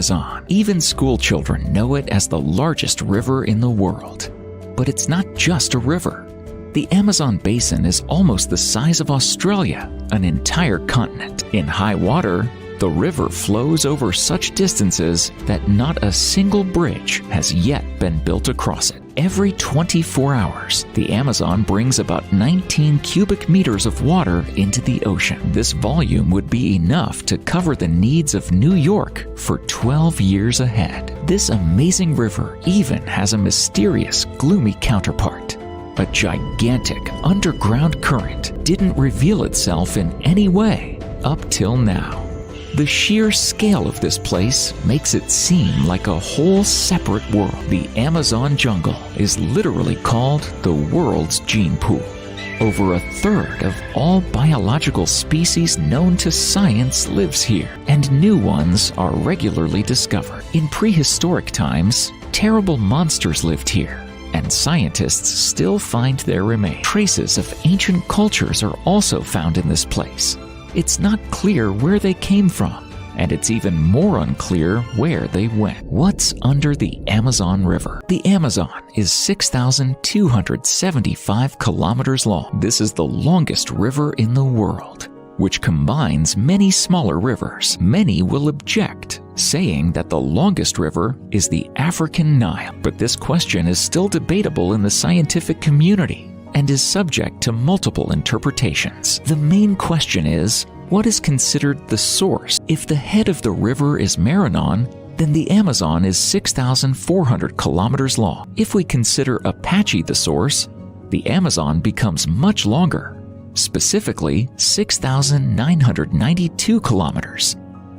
Amazon. Even school children know it as the largest river in the world. But it's not just a river. The Amazon basin is almost the size of Australia, an entire continent. In high water, the river flows over such distances that not a single bridge has yet been built across it. Every 24 hours, the Amazon brings about 19 cubic meters of water into the ocean. This volume would be enough to cover the needs of New York for 12 years ahead. This amazing river even has a mysterious, gloomy counterpart. A gigantic underground current didn't reveal itself in any way up till now. The sheer scale of this place makes it seem like a whole separate world. The Amazon jungle is literally called the world's gene pool. Over a third of all biological species known to science lives here, and new ones are regularly discovered. In prehistoric times, terrible monsters lived here, and scientists still find their remains. Traces of ancient cultures are also found in this place. It's not clear where they came from, and it's even more unclear where they went. What's under the Amazon River? The Amazon is 6,275 kilometers long. This is the longest river in the world, which combines many smaller rivers. Many will object, saying that the longest river is the African Nile. But this question is still debatable in the scientific community and is subject to multiple interpretations. The main question is, what is considered the source? If the head of the river is Maranon, then the Amazon is 6,400 kilometers long. If we consider Apache the source, the Amazon becomes much longer, specifically 6,992 kilometers,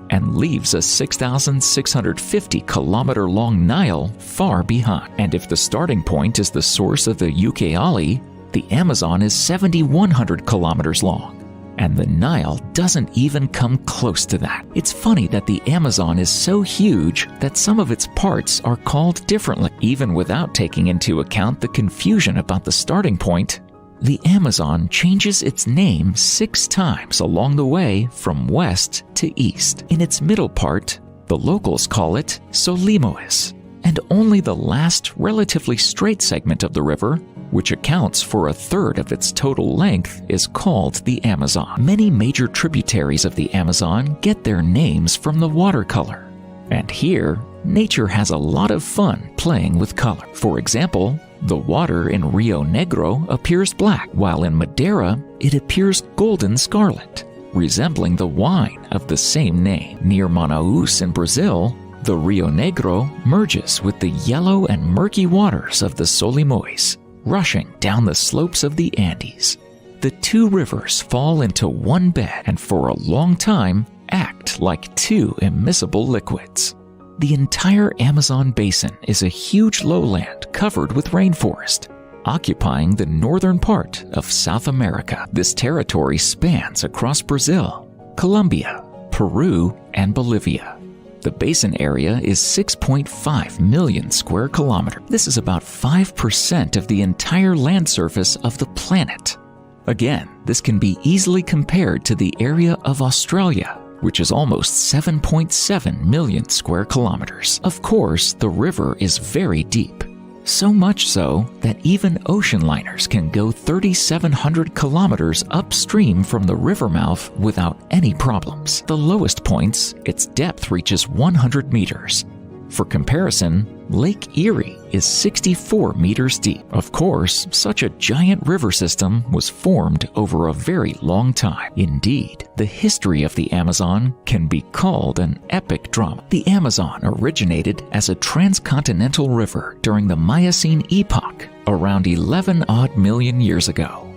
and leaves a 6,650 kilometer long Nile far behind. And if the starting point is the source of the Ucayali, the Amazon is 7,100 kilometers long, and the Nile doesn't even come close to that. It's funny that the Amazon is so huge that some of its parts are called differently. Even without taking into account the confusion about the starting point, the Amazon changes its name 6 times along the way from west to east. In its middle part, the locals call it Solimoes, and only the last relatively straight segment of the river, which accounts for a third of its total length, is called the Amazon. Many major tributaries of the Amazon get their names from the watercolor. And here, nature has a lot of fun playing with color. For example, the water in Rio Negro appears black, while in Madeira, it appears golden scarlet, resembling the wine of the same name. Near Manaus in Brazil, the Rio Negro merges with the yellow and murky waters of the Solimões, rushing down the slopes of the Andes. The two rivers fall into one bed and for a long time act like two immiscible liquids. The entire Amazon basin is a huge lowland covered with rainforest, occupying the northern part of South America. This territory spans across Brazil, Colombia, Peru, and Bolivia. The basin area is 6.5 million square kilometers. This is about 5% of the entire land surface of the planet. Again, this can be easily compared to the area of Australia, which is almost 7.7 million square kilometers. Of course, the river is very deep. So much so that even ocean liners can go 3,700 kilometers upstream from the river mouth without any problems. The lowest points, its depth reaches 100 meters. For comparison, Lake Erie is 64 meters deep. Of course, such a giant river system was formed over a very long time. Indeed, the history of the Amazon can be called an epic drama. The Amazon originated as a transcontinental river during the Miocene epoch, around 11 odd million years ago.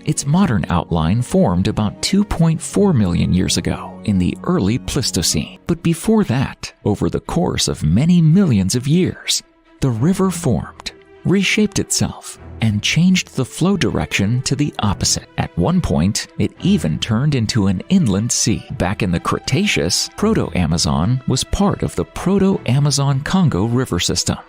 Its modern outline formed about 2.4 million years ago in the early Pleistocene. But before that, over the course of many millions of years, the river formed, reshaped itself, and changed the flow direction to the opposite. At one point, it even turned into an inland sea. Back in the Cretaceous, Proto-Amazon was part of the Proto-Amazon-Congo river system.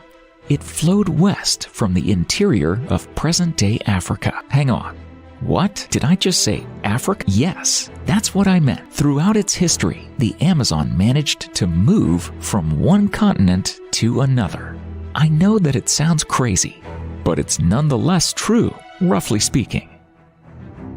It flowed west from the interior of present-day Africa. Hang on. What? Did I just say Africa? Yes, that's what I meant. Throughout its history, the Amazon managed to move from one continent to another. I know that it sounds crazy, but it's nonetheless true, roughly speaking.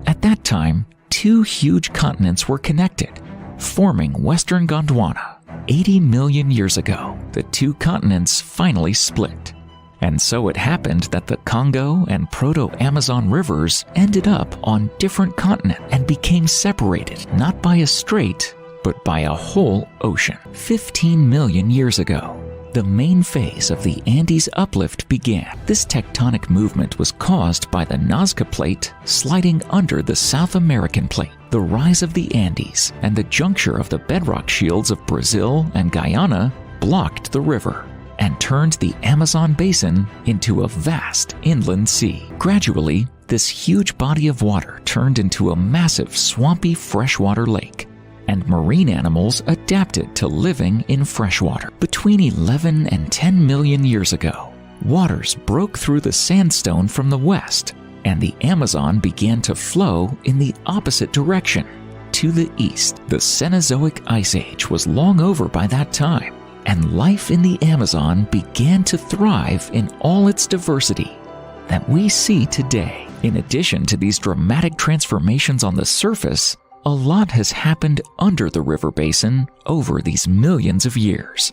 At that time, two huge continents were connected, forming Western Gondwana. 80 million years ago, the two continents finally split. And so it happened that the Congo and Proto-Amazon rivers ended up on different continents and became separated not by a strait, but by a whole ocean. 15 million years ago, the main phase of the Andes uplift began. This tectonic movement was caused by the Nazca Plate sliding under the South American Plate. The rise of the Andes and the juncture of the bedrock shields of Brazil and Guyana blocked the river and turned the Amazon basin into a vast inland sea. Gradually, this huge body of water turned into a massive swampy freshwater lake, and marine animals adapted to living in freshwater. Between 11 and 10 million years ago, waters broke through the sandstone from the west, and the Amazon began to flow in the opposite direction, to the east. The Cenozoic Ice Age was long over by that time, and life in the Amazon began to thrive in all its diversity that we see today. In addition to these dramatic transformations on the surface, a lot has happened under the river basin over these millions of years.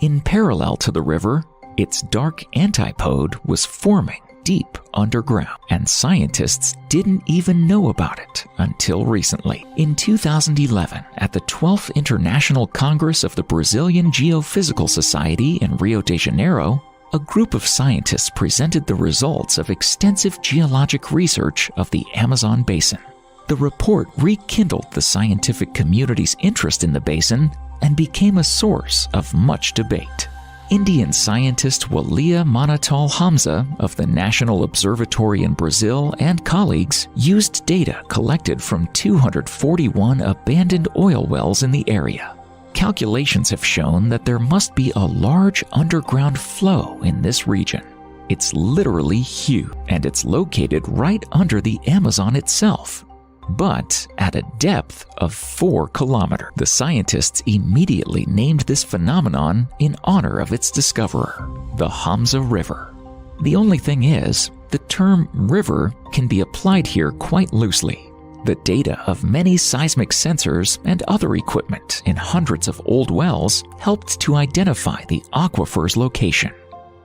In parallel to the river, its dark antipode was forming deep underground, and scientists didn't even know about it until recently. In 2011, at the 12th International Congress of the Brazilian Geophysical Society in Rio de Janeiro, a group of scientists presented the results of extensive geologic research of the Amazon basin. The report rekindled the scientific community's interest in the basin and became a source of much debate. Indian scientist Walia Manatal Hamza of the National Observatory in Brazil and colleagues used data collected from 241 abandoned oil wells in the area. Calculations have shown that there must be a large underground flow in this region. It's literally huge, and it's located right under the Amazon itself, but at a depth of 4 kilometers. The scientists immediately named this phenomenon in honor of its discoverer, the Hamza River. The only thing is, the term river can be applied here quite loosely. The data of many seismic sensors and other equipment in hundreds of old wells helped to identify the aquifer's location.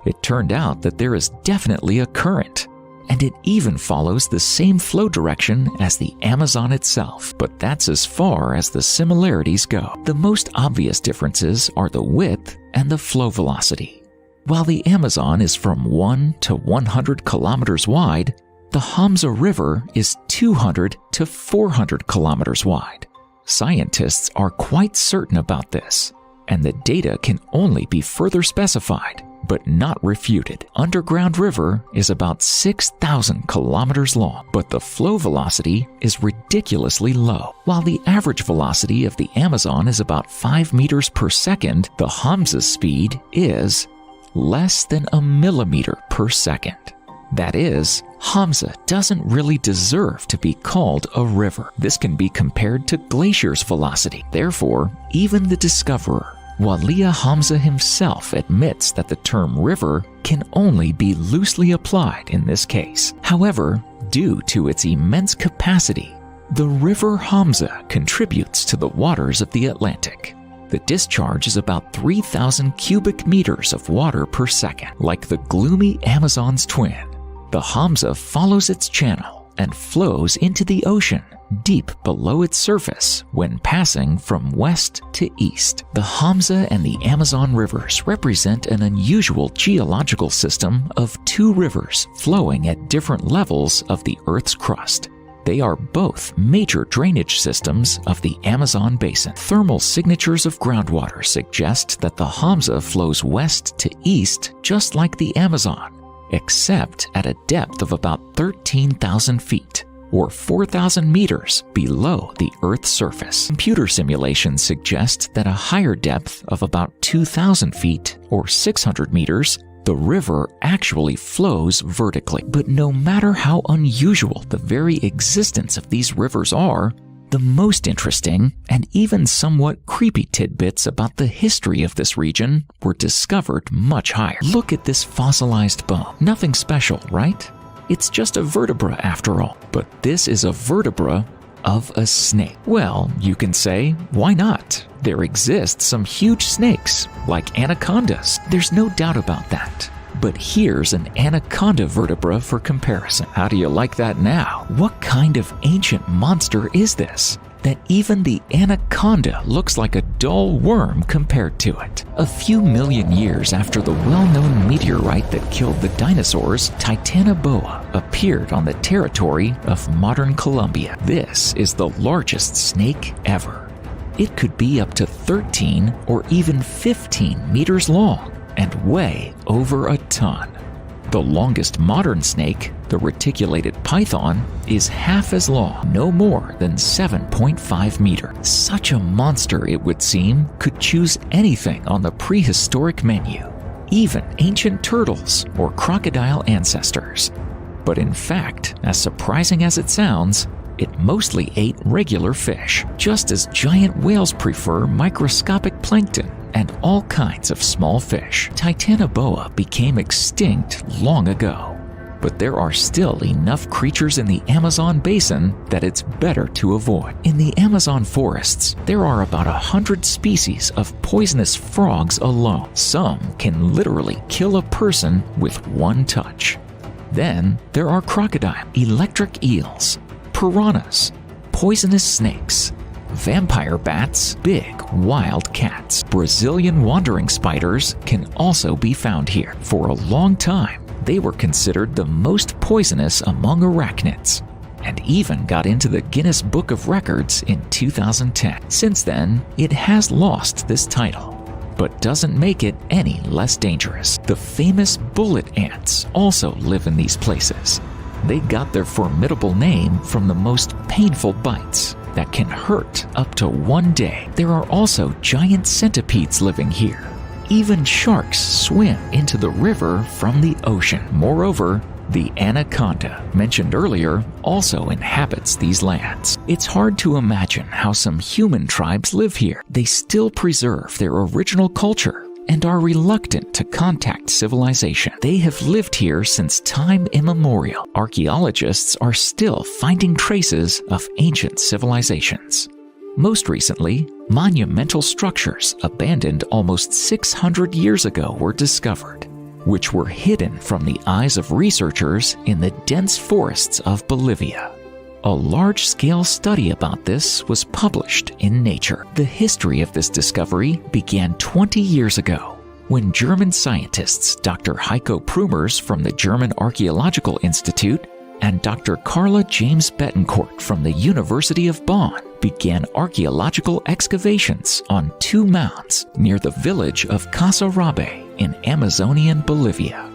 It turned out that there is definitely a current, and it even follows the same flow direction as the Amazon itself. But that's as far as the similarities go. The most obvious differences are the width and the flow velocity. While the Amazon is from 1 to 100 kilometers wide, the Hamza River is 200 to 400 kilometers wide. Scientists are quite certain about this, and the data can only be further specified, but not refuted. Underground river is about 6,000 kilometers long, but the flow velocity is ridiculously low. While the average velocity of the Amazon is about 5 meters per second, the Hamza's speed is less than a millimeter per second. That is, Hamza doesn't really deserve to be called a river. This can be compared to glaciers' velocity. Therefore, even the discoverer, Walia Hamza himself, admits that the term river can only be loosely applied in this case. However, due to its immense capacity, the river Hamza contributes to the waters of the Atlantic. The discharge is about 3,000 cubic meters of water per second. Like the gloomy Amazon's twin, the Hamza follows its channel and flows into the ocean deep below its surface when passing from west to east. The Hamza and the Amazon rivers represent an unusual geological system of 2 rivers flowing at different levels of the Earth's crust. They are both major drainage systems of the Amazon basin. Thermal signatures of groundwater suggest that the Hamza flows west to east just like the Amazon, except at a depth of about 13,000 feet, or 4,000 meters below the Earth's surface. Computer simulations suggest that a higher depth of about 2,000 feet, or 600 meters, The river actually flows vertically. But no matter how unusual the very existence of these rivers are, the most interesting and even somewhat creepy tidbits about the history of this region were discovered much higher. Look at this fossilized bone. Nothing special, right? It's just a vertebra after all. But this is a vertebra of a snake. Well, you can say, why not? There exist some huge snakes, like anacondas. There's no doubt about that. But here's an anaconda vertebra for comparison. How do you like that now? What kind of ancient monster is this, that even the anaconda looks like a dull worm compared to it? A few million years after the well-known meteorite that killed the dinosaurs, Titanoboa appeared on the territory of modern Colombia. This is the largest snake ever. It could be up to 13 or even 15 meters long and weigh over a ton. The longest modern snake, the reticulated python, is half as long, no more than 7.5 meters. Such a monster, it would seem, could choose anything on the prehistoric menu, even ancient turtles or crocodile ancestors. But in fact, as surprising as it sounds, it mostly ate regular fish, just as giant whales prefer microscopic plankton and all kinds of small fish. Titanoboa became extinct long ago, but there are still enough creatures in the Amazon basin that it's better to avoid. In the Amazon forests, there are about 100 species of poisonous frogs alone. Some can literally kill a person with one touch. Then there are crocodile, electric eels, piranhas, poisonous snakes, vampire bats, big wild cats. Brazilian wandering spiders can also be found here. For a long time, they were considered the most poisonous among arachnids, and even got into the Guinness Book of Records in 2010. Since then, it has lost this title, but doesn't make it any less dangerous. The famous bullet ants also live in these places. They got their formidable name from the most painful bites that can hurt up to 1 day. There are also giant centipedes living here. Even sharks swim into the river from the ocean. Moreover, the anaconda, mentioned earlier, also inhabits these lands. It's hard to imagine how some human tribes live here. They still preserve their original culture and are reluctant to contact civilization. They have lived here since time immemorial. Archaeologists are still finding traces of ancient civilizations. Most recently, monumental structures abandoned almost 600 years ago were discovered, which were hidden from the eyes of researchers in the dense forests of Bolivia. A large-scale study about this was published in Nature. The history of this discovery began 20 years ago, when German scientists Dr. Heiko Prumers from the German Archaeological Institute and Dr. Carla James Betancourt from the University of Bonn began archaeological excavations on 2 mounds near the village of Casarabe in Amazonian Bolivia.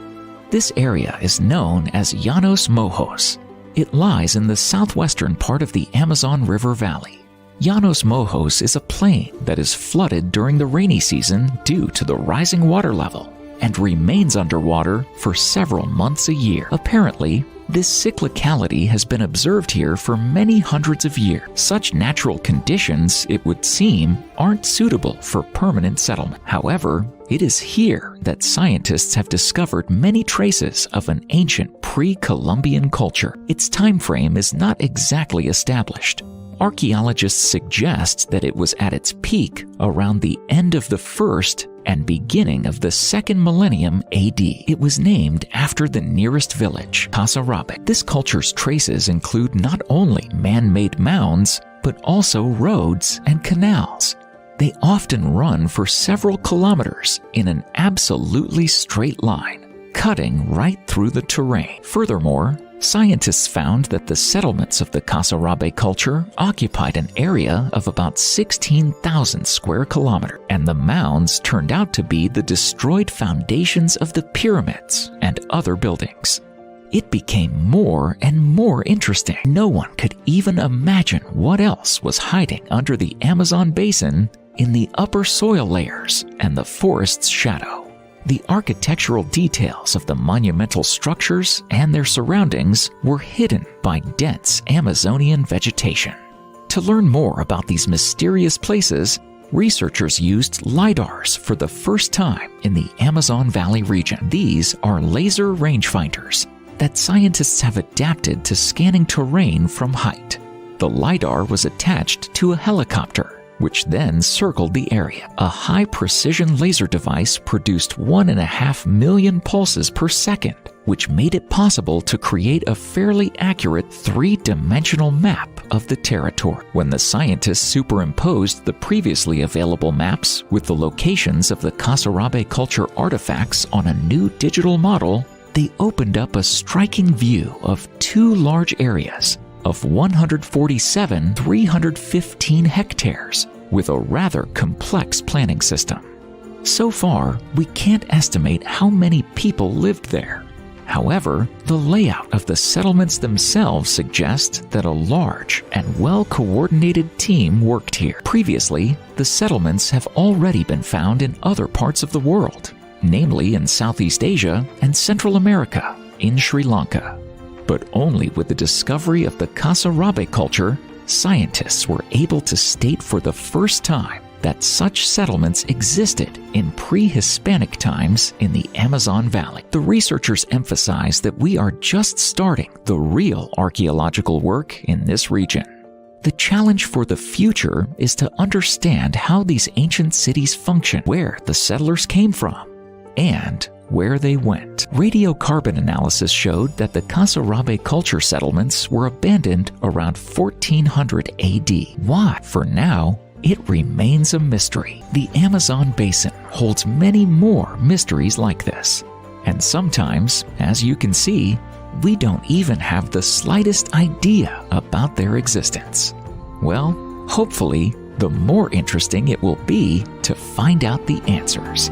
This area is known as Llanos Mojos. It lies in the southwestern part of the Amazon River Valley. Llanos Mojos is a plain that is flooded during the rainy season due to the rising water level and remains underwater for several months a year. Apparently, this cyclicality has been observed here for many hundreds of years. Such natural conditions, it would seem, aren't suitable for permanent settlement. However, it is here that scientists have discovered many traces of an ancient pre-Columbian culture. Its time frame is not exactly established. Archaeologists suggest that it was at its peak around the end of the 1st and beginning of the 2nd millennium AD. It was named after the nearest village, Casarabe. This culture's traces include not only man-made mounds, but also roads and canals. They often run for several kilometers in an absolutely straight line, cutting right through the terrain. Furthermore, scientists found that the settlements of the Casarabe culture occupied an area of about 16,000 square kilometers, and the mounds turned out to be the destroyed foundations of the pyramids and other buildings. It became more and more interesting. No one could even imagine what else was hiding under the Amazon basin in the upper soil layers and the forest's shadow. The architectural details of the monumental structures and their surroundings were hidden by dense Amazonian vegetation. To learn more about these mysterious places, researchers used LiDARs for the first time in the Amazon Valley region. These are laser rangefinders that scientists have adapted to scanning terrain from height. The LiDAR was attached to a helicopter, which then circled the area. A high-precision laser device produced 1.5 million pulses per second, which made it possible to create a fairly accurate three-dimensional map of the territory. When the scientists superimposed the previously available maps with the locations of the Kasarabe culture artifacts on a new digital model, they opened up a striking view of two large areas of 315 hectares with a rather complex planning system. So far, we can't estimate how many people lived there. However, the layout of the settlements themselves suggests that a large and well-coordinated team worked here. Previously, the settlements have already been found in other parts of the world, namely in Southeast Asia and Central America, in Sri Lanka. But only with the discovery of the Kasarabe culture, scientists were able to state for the first time that such settlements existed in pre-Hispanic times in the Amazon Valley. The researchers emphasize that we are just starting the real archaeological work in this region. The challenge for the future is to understand how these ancient cities function, where the settlers came from, and where they went. Radiocarbon analysis showed that the Kasarabe culture settlements were abandoned around 1400 AD. Why? For now, it remains a mystery. The Amazon basin holds many more mysteries like this. And sometimes, as you can see, we don't even have the slightest idea about their existence. Well, hopefully, the more interesting it will be to find out the answers.